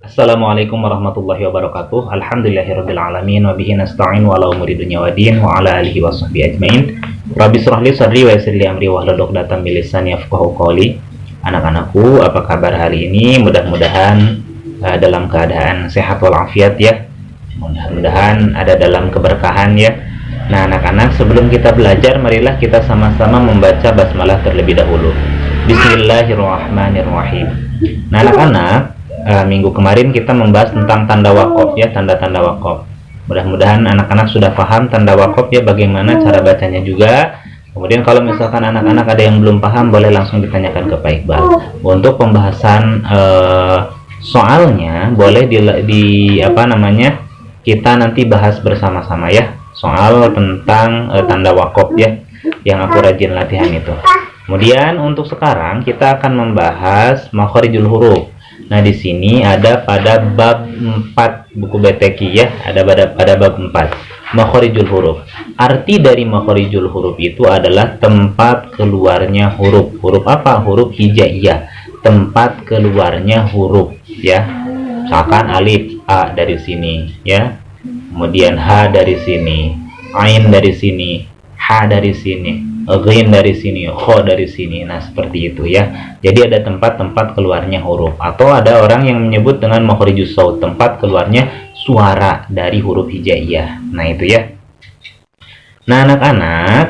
Assalamualaikum warahmatullahi wabarakatuh. Alhamdulillahirabbil alamin wa bihi nasta'in wa ala umuri dunya waddin wa ala alihi washabbihi ajmain. Rabbi shrah li sadri wa yassir li amri wahlul 'uqdatam min lisani yafqahu qawli. Anak-anakku, apa kabar hari ini? Mudah-mudahan dalam keadaan sehat walafiat ya. Mudah-mudahan ada dalam keberkahan ya. Nah, anak-anak, sebelum kita belajar, marilah kita sama-sama membaca basmalah terlebih dahulu. Bismillahirrahmanirrahim. Nah, anak-anak, minggu kemarin kita membahas tentang tanda wakof ya, tanda-tanda wakof. Mudah-mudahan anak-anak sudah paham tanda wakof ya, bagaimana cara bacanya juga. Kemudian kalau misalkan anak-anak ada yang belum paham, boleh langsung ditanyakan ke Pak Iqbal. Untuk pembahasan soalnya boleh kita nanti bahas bersama-sama ya, soal tentang tanda wakof ya, yang aku rajin latihan itu. Kemudian untuk sekarang kita akan membahas makhorijul huruf. Nah, di sini ada pada bab 4 buku BTQ ya, ada pada bab 4 makhorijul huruf. Arti dari makhorijul huruf itu adalah tempat keluarnya huruf. Huruf apa? Huruf hijaiyah. Tempat keluarnya huruf ya. Misalkan alif, A dari sini ya. Kemudian H dari sini, Ain dari sini, H dari sini, Ghin dari sini, Kho dari sini. Nah, seperti itu ya. Jadi ada tempat-tempat keluarnya huruf. Atau ada orang yang menyebut dengan makhrijus shaut, tempat keluarnya suara dari huruf hijaiyah. Nah, itu ya. Nah, anak-anak,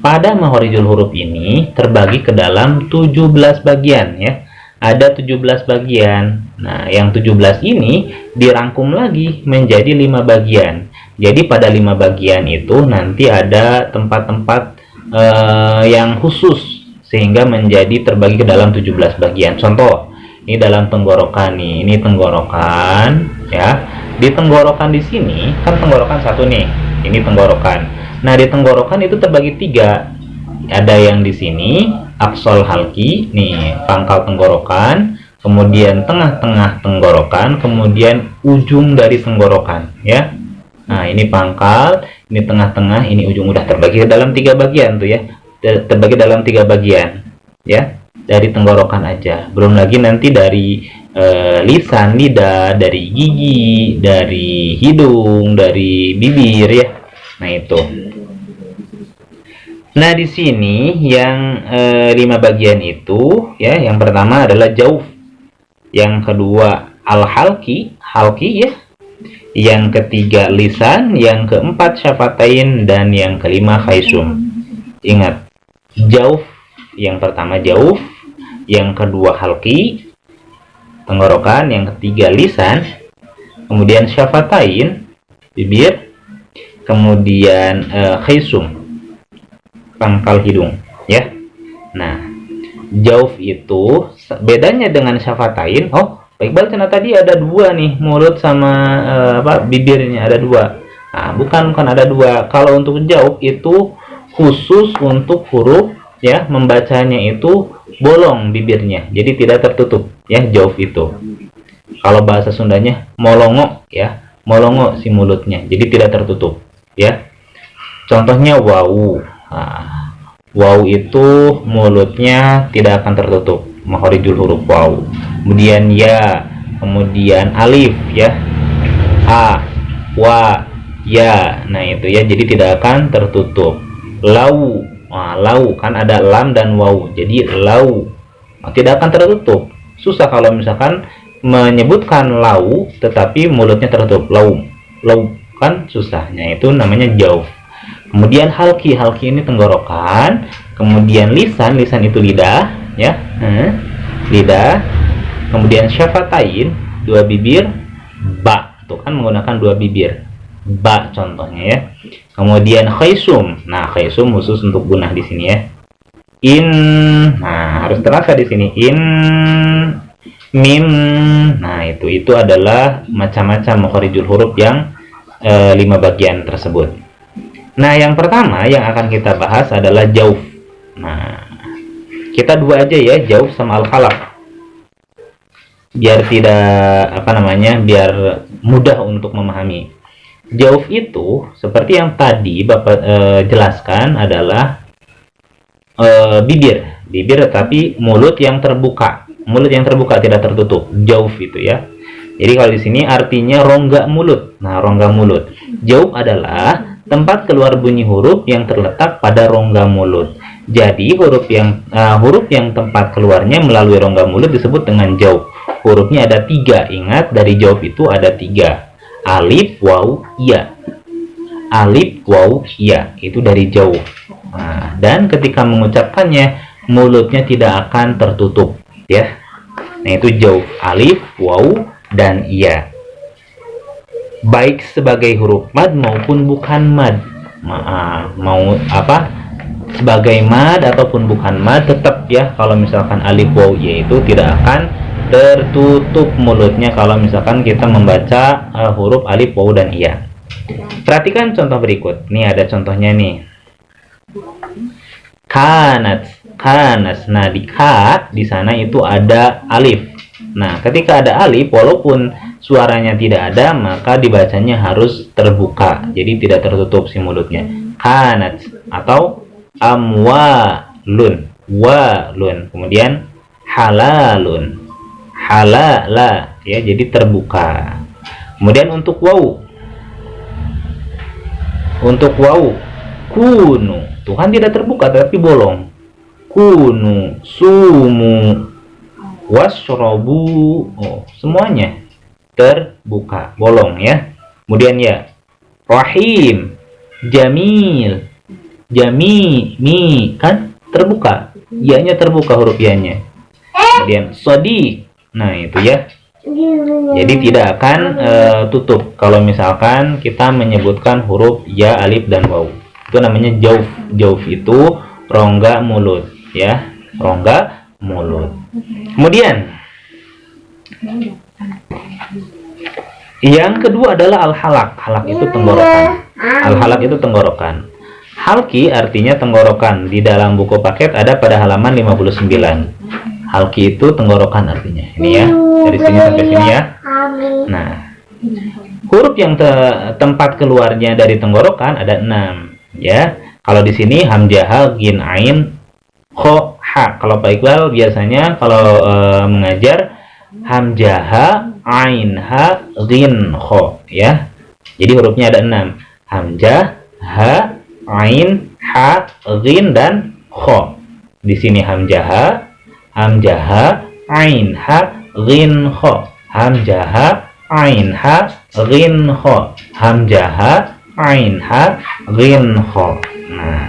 pada makhrijul huruf ini terbagi ke dalam 17 bagian ya. Ada 17 bagian. Nah, yang 17 ini dirangkum lagi menjadi 5 bagian. Jadi pada 5 bagian itu nanti ada tempat-tempat yang khusus sehingga menjadi terbagi ke dalam 17 bagian. Contoh, ini dalam tenggorokan nih, ini tenggorokan ya. Di tenggorokan di sini kan tenggorokan satu nih, ini tenggorokan. Nah, di tenggorokan itu terbagi 3. Ada yang di sini aksol halki nih, pangkal tenggorokan, kemudian tengah-tengah tenggorokan, kemudian ujung dari tenggorokan ya. Nah, ini pangkal, ini tengah-tengah, ini ujung. Udah terbagi dalam 3 bagian tuh ya. Terbagi dalam 3 bagian ya. Dari tenggorokan aja. Belum lagi nanti dari lisan, lidah, dari gigi, dari hidung, dari bibir ya. Nah, itu. Nah, di sini yang 5 bagian itu ya, yang pertama adalah jauf. Yang kedua al-halki, halki ya. Yang ketiga lisan, yang keempat syafatain, dan yang kelima khaisum. Ingat, jauf yang pertama jauf, yang kedua halki, tenggorokan, yang ketiga lisan, kemudian syafatain, bibir, kemudian khaisum, pangkal hidung ya. Nah, jauf itu bedanya dengan syafatain. Oh, Pak Iqbal, ternyata tadi ada 2 nih, mulut sama bibirnya ada 2. Nah, bukan ada 2. Kalau untuk jauf itu khusus untuk huruf ya, membacanya itu bolong bibirnya, jadi tidak tertutup ya, jauf itu. Kalau bahasa Sundanya molongo ya, molongo si mulutnya, jadi tidak tertutup ya. Contohnya wau. Nah, wau itu mulutnya tidak akan tertutup, makhorijul huruf wau. Kemudian ya, kemudian alif ya, a, wa, ya. Nah, itu ya, jadi tidak akan tertutup. Lau, nah, lau kan ada lam dan wau, jadi lau, nah, tidak akan tertutup. Susah kalau misalkan menyebutkan lau tetapi mulutnya tertutup. Lau, lau kan susahnya, itu namanya jauf. Kemudian halki, halki ini tenggorokan. Kemudian lisan, lisan itu lidah ya, lidah. Kemudian syafatain, 2 bibir, ba, tuh kan menggunakan 2 bibir, ba contohnya ya. Kemudian khaisum, nah khaisum khusus untuk gunah di sini ya. In, nah harus terasa di sini, in, mim. Nah, itu adalah macam-macam makhorijul huruf yang 5 bagian tersebut. Nah, yang pertama yang akan kita bahas adalah jauf. Nah, kita 2 aja ya, jauf sama al-khalaq, biar tidak biar mudah untuk memahami. Jauf itu seperti yang tadi Bapak jelaskan adalah bibir tetapi mulut yang terbuka tidak tertutup, jauf itu ya. Jadi kalau di sini artinya rongga mulut. Nah, rongga mulut. Jauf adalah tempat keluar bunyi huruf yang terletak pada rongga mulut. Jadi huruf yang tempat keluarnya melalui rongga mulut disebut dengan jauf. Hurufnya ada 3. Ingat, dari jauf itu ada 3. Alif, waw, ya. Alif, waw, ya. Itu dari jauf. Nah, dan ketika mengucapkannya mulutnya tidak akan tertutup, ya. Nah, itu jauf. Alif, waw, dan iya, baik sebagai huruf mad maupun bukan mad. Mau apa, sebagai mad ataupun bukan mad, tetap ya, kalau misalkan alif waw ya itu tidak akan tertutup mulutnya kalau misalkan kita membaca huruf alif waw dan iya. Perhatikan contoh berikut. Nih ada contohnya nih. Kanat, kanas. Nah, di ka di sana itu ada alif. Nah, ketika ada alif, walaupun suaranya tidak ada, maka dibacanya harus terbuka. Jadi tidak tertutup si mulutnya. Kanat atau amwalun, walun. Kemudian halalun, halala, ya, jadi terbuka. Kemudian untuk waw. Untuk waw, kunu. Tuh kan tidak terbuka tapi bolong. Kunu, sumu, wasrobu, semuanya terbuka, bolong ya. Kemudian ya, rahim, jamil, mi kan terbuka, ianya terbuka huruf ianya. Kemudian sodiq, nah itu ya, jadi tidak akan tutup kalau misalkan kita menyebutkan huruf ya, alif dan waw. Itu namanya jauf. Jauf itu rongga mulut ya, rongga mulut. Kemudian yang kedua adalah al-halak. Halak itu tenggorokan. Al-halak itu tenggorokan. Halki artinya tenggorokan. Di dalam buku paket ada pada halaman 59. Halki itu tenggorokan artinya. Ini ya, dari sini sampai sini ya. Nah, huruf yang tempat keluarnya dari tenggorokan ada 6 ya. Kalau di sini hamzah, ghin, ain, kho, ha. Kalau Pak Iqbal biasanya kalau mengajar hamzah, ain, ha, ghin, kho ya. Jadi hurufnya ada 6. Hamzah, ha, ain, ha, ghin, dan kho. Di sini hamzah, ain, ha, ghin, kho. Hamzah, ain, ha, ghin, kho. Hamzah, ain, ha, ghin, kho. Nah,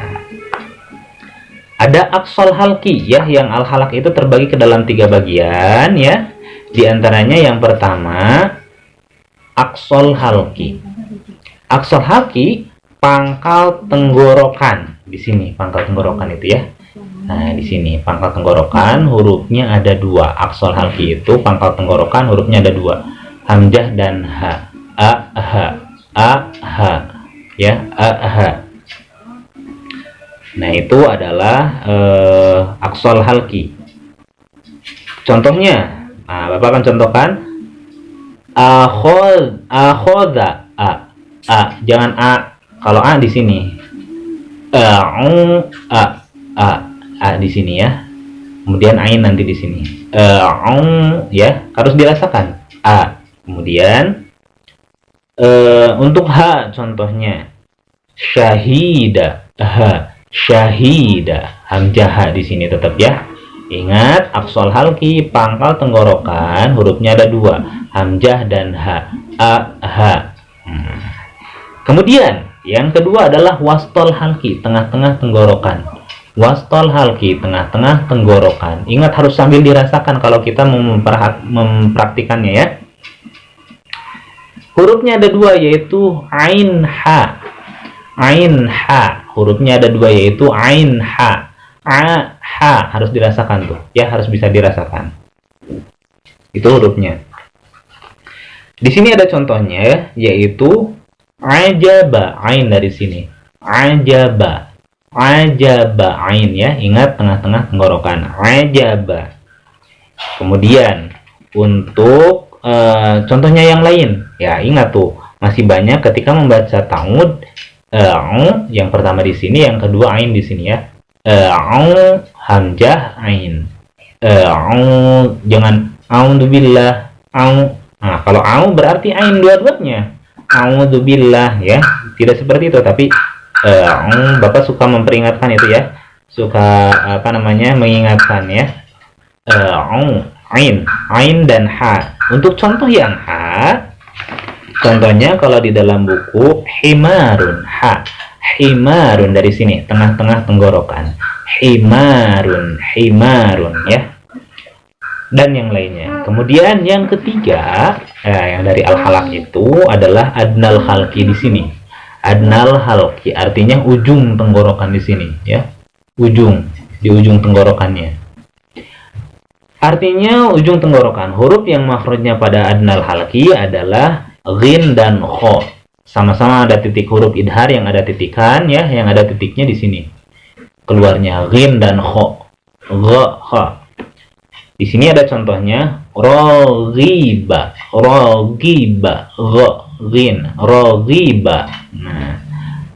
ada aksol halki ya, yang al-halak itu terbagi ke dalam 3 bagian ya. Di antaranya yang pertama aksol halki. Aksol halki pangkal tenggorokan. Di sini pangkal tenggorokan itu ya. Nah, di sini pangkal tenggorokan hurufnya ada 2. Aksol halki itu pangkal tenggorokan hurufnya ada 2. Hamzah dan ha. Ha ya, ha. Nah, itu adalah aksol halki. Contohnya, nah, Bapak akan contohkan akhoda, jangan a. Kalau a di sini, di sini ya. Kemudian ain nanti di sini, ya, harus dirasakan a. Kemudian untuk ha contohnya syahida, syahida, hamzah di sini tetap ya. Ingat, aksol halki pangkal tenggorokan hurufnya ada 2, hamzah dan ha. Kemudian yang kedua adalah wastol halki, tengah-tengah tenggorokan. Wastol halki, tengah-tengah tenggorokan. Ingat, harus sambil dirasakan kalau kita mempraktikannya ya. Hurufnya ada 2 yaitu ain ha. Ain ha, hurufnya ada 2 yaitu ain ha. Ha harus dirasakan tuh ya, harus bisa dirasakan. Itu hurufnya. Di sini ada contohnya yaitu ajaba, ain dari sini. Ajaba. Ajaba ain ya, ingat tengah-tengah tenggorokan. Ajaba. Kemudian untuk contohnya yang lain ya, ingat tuh masih banyak ketika membaca ta'ud. Yang pertama di sini, yang kedua ain di sini ya. Hamzah, ain. Jangan a'udzubillah, Nah, kalau au berarti ain dua-duanya. A'udzubillah ya. Tidak seperti itu, tapi Bapak suka memperingatkan itu ya. Suka apa namanya? Mengingatkan ya. Ain dan ha. Untuk contoh yang ha, contohnya kalau di dalam buku himarun, ha. Himarun dari sini, tengah-tengah tenggorokan. Himarun ya. Dan yang lainnya. Kemudian yang ketiga, yang dari al-halaq itu adalah adnal halqi di sini. Adnal halqi artinya ujung tenggorokan di sini, ya. Ujung, di ujung tenggorokannya. Artinya ujung tenggorokan. Huruf yang makhrajnya pada adnal halqi adalah ghin dan kho. Sama-sama ada titik huruf idhar yang ada titikan, ya, yang ada titiknya di sini. Keluarnya ghin dan kho. Gha, kha. Di sini ada contohnya raghiba, ghin, raghiba. Nah,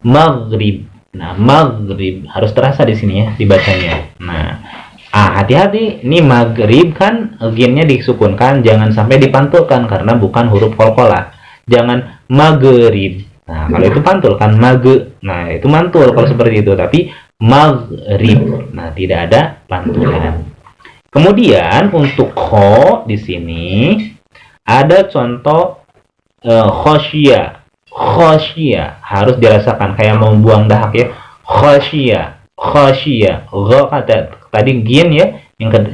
maghrib. Nah, maghrib harus terasa di sini ya dibacanya. Nah, hati-hati, ini maghrib kan ghinnya disukunkan, jangan sampai dipantulkan karena bukan huruf qalqalah. Jangan maghrib. Nah, kalau itu pantul kan Nah, itu mantul kalau seperti itu, tapi maghrib. Nah, tidak ada pantulan. Kemudian untuk kho di sini ada contoh khosyia. Khosyia harus dirasakan kayak mau buang dahak ya. Khosyia. Gha kata tadi gin ya,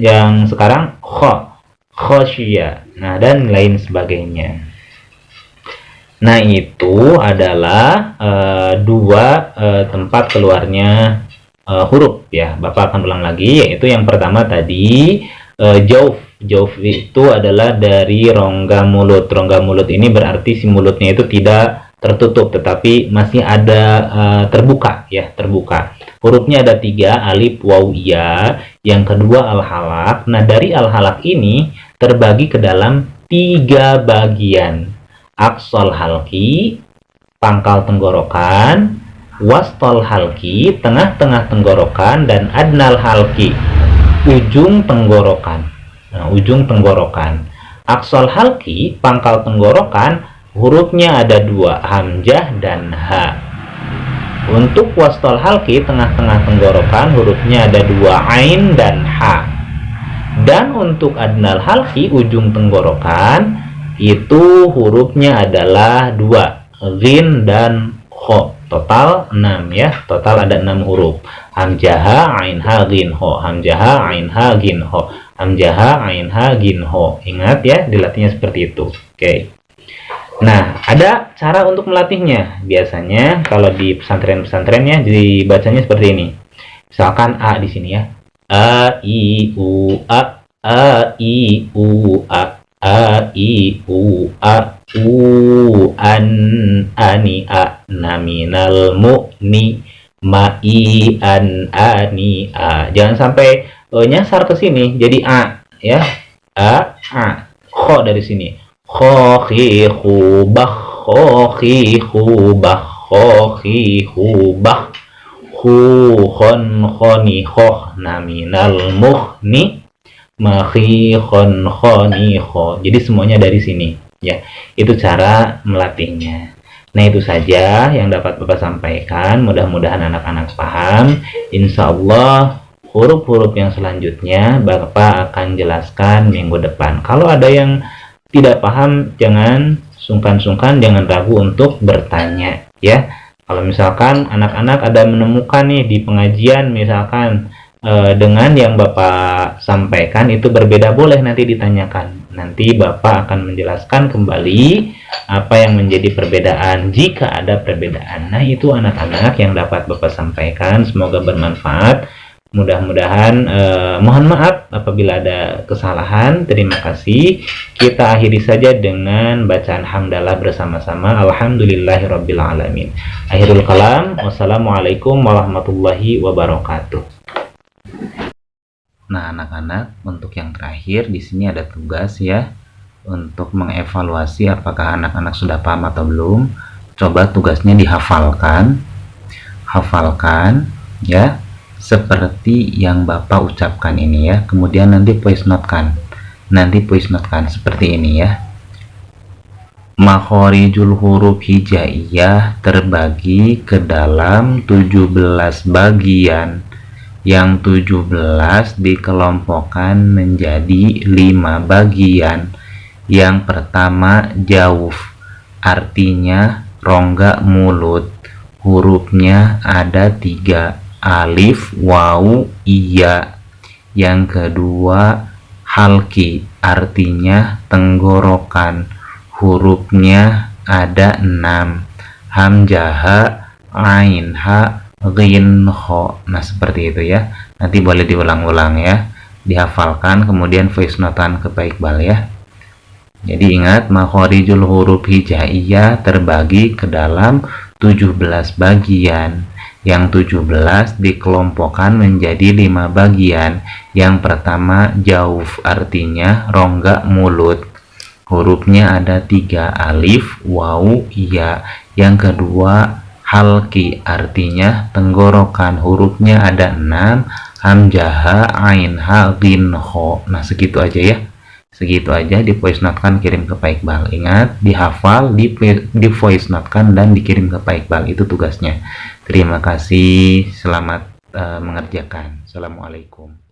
yang sekarang kho. Khosyia. Nah, dan lain sebagainya. Nah, itu adalah dua tempat keluarnya huruf ya. Bapak akan ulang lagi, yaitu yang pertama tadi jauf. Jauf itu adalah dari rongga mulut. Rongga mulut ini berarti si mulutnya itu tidak tertutup tetapi masih ada terbuka ya, terbuka. Hurufnya ada 3, alif, waw, ya. Yang kedua al-halaq. Nah, dari al-halaq ini terbagi ke dalam 3 bagian. Aqsal halqi, pangkal tenggorokan, wastol halqi, tengah-tengah tenggorokan, dan adnal halqi, ujung tenggorokan. Nah, ujung tenggorokan. Aqsal halqi, pangkal tenggorokan, hurufnya ada 2, hamzah dan ha. Untuk wastol halqi, tengah-tengah tenggorokan, hurufnya ada 2, ain dan ha. Dan untuk adnal halqi, ujung tenggorokan, itu hurufnya adalah 2, ghin dan kho. Total 6 ya, total ada 6 huruf. Hamzah, ain, ha, ghin, ho. Hamzah, ain, ha, ghin, ho. Hamzah, ain, ha, ghin, ho. Ingat ya, dilatihnya seperti itu. Oke. Nah, ada cara untuk melatihnya. Biasanya kalau di pesantren-pesantrennya dibacanya seperti ini. Misalkan a di sini ya. A, i, u, a, i, u, a. A, i, u, a, an, ani, a, naminal, mu'ni, ma'i, an, ani, a. Jangan sampai nyasar ke sini jadi a ya. A. Kho dari sini. Kho, khi, khu, bah, kho, khi, khu, bah, kho, khi, khu, bah, khu, khon, khoni, khoh, naminal, muhni, makhi, khon, khoni, kho. Jadi semuanya dari sini ya. Itu cara melatihnya. Nah, itu saja yang dapat Bapak sampaikan. Mudah-mudahan anak-anak paham. Insya Allah huruf-huruf yang selanjutnya Bapak akan jelaskan minggu depan. Kalau ada yang tidak paham, jangan sungkan-sungkan, jangan ragu untuk bertanya ya. Kalau misalkan anak-anak ada menemukan nih di pengajian misalkan dengan yang Bapak sampaikan itu berbeda, boleh nanti ditanyakan. Nanti Bapak akan menjelaskan kembali apa yang menjadi perbedaan jika ada perbedaan. Nah, itu anak-anak yang dapat Bapak sampaikan. Semoga bermanfaat. Mudah-mudahan mohon maaf apabila ada kesalahan. Terima kasih. Kita akhiri saja dengan bacaan hamdalah bersama-sama. Alhamdulillahirabbil alamin. Akhirul kalam. Wassalamualaikum warahmatullahi wabarakatuh. Nah, anak-anak, untuk yang terakhir di sini ada tugas ya untuk mengevaluasi apakah anak-anak sudah paham atau belum. Coba tugasnya dihafalkan. Hafalkan ya seperti yang Bapak ucapkan ini ya. Kemudian nanti voice note kan. Seperti ini ya. Makhorijul huruf hijaiyah terbagi ke dalam 17 bagian. Yang 17 dikelompokkan menjadi 5 bagian. Yang pertama jauf, artinya rongga mulut. Hurufnya ada 3, alif, wawu, iya. Yang kedua halki, artinya tenggorokan. Hurufnya ada 6, hamzah, ain, ha, ghin, kho. Nah seperti itu ya. Nanti boleh diulang-ulang ya, dihafalkan, kemudian voice notan ke Pak Iqbal ya. Jadi ingat, makhorijul huruf hijaiyah terbagi ke dalam 17 bagian. Yang 17 dikelompokkan menjadi 5 bagian. Yang pertama jauf, artinya rongga mulut. Hurufnya ada 3, alif, wawu, iya. Yang kedua halki, artinya tenggorokan. Hurufnya ada 6, hamzah, ain, ha, ghin, kho. Nah segitu aja ya. Segitu aja, di voice notekan, kirim ke Pak Iqbal. Ingat, dihafal, di voice notekan, dan dikirim ke Pak Iqbal. Itu tugasnya. Terima kasih, selamat mengerjakan. Assalamualaikum.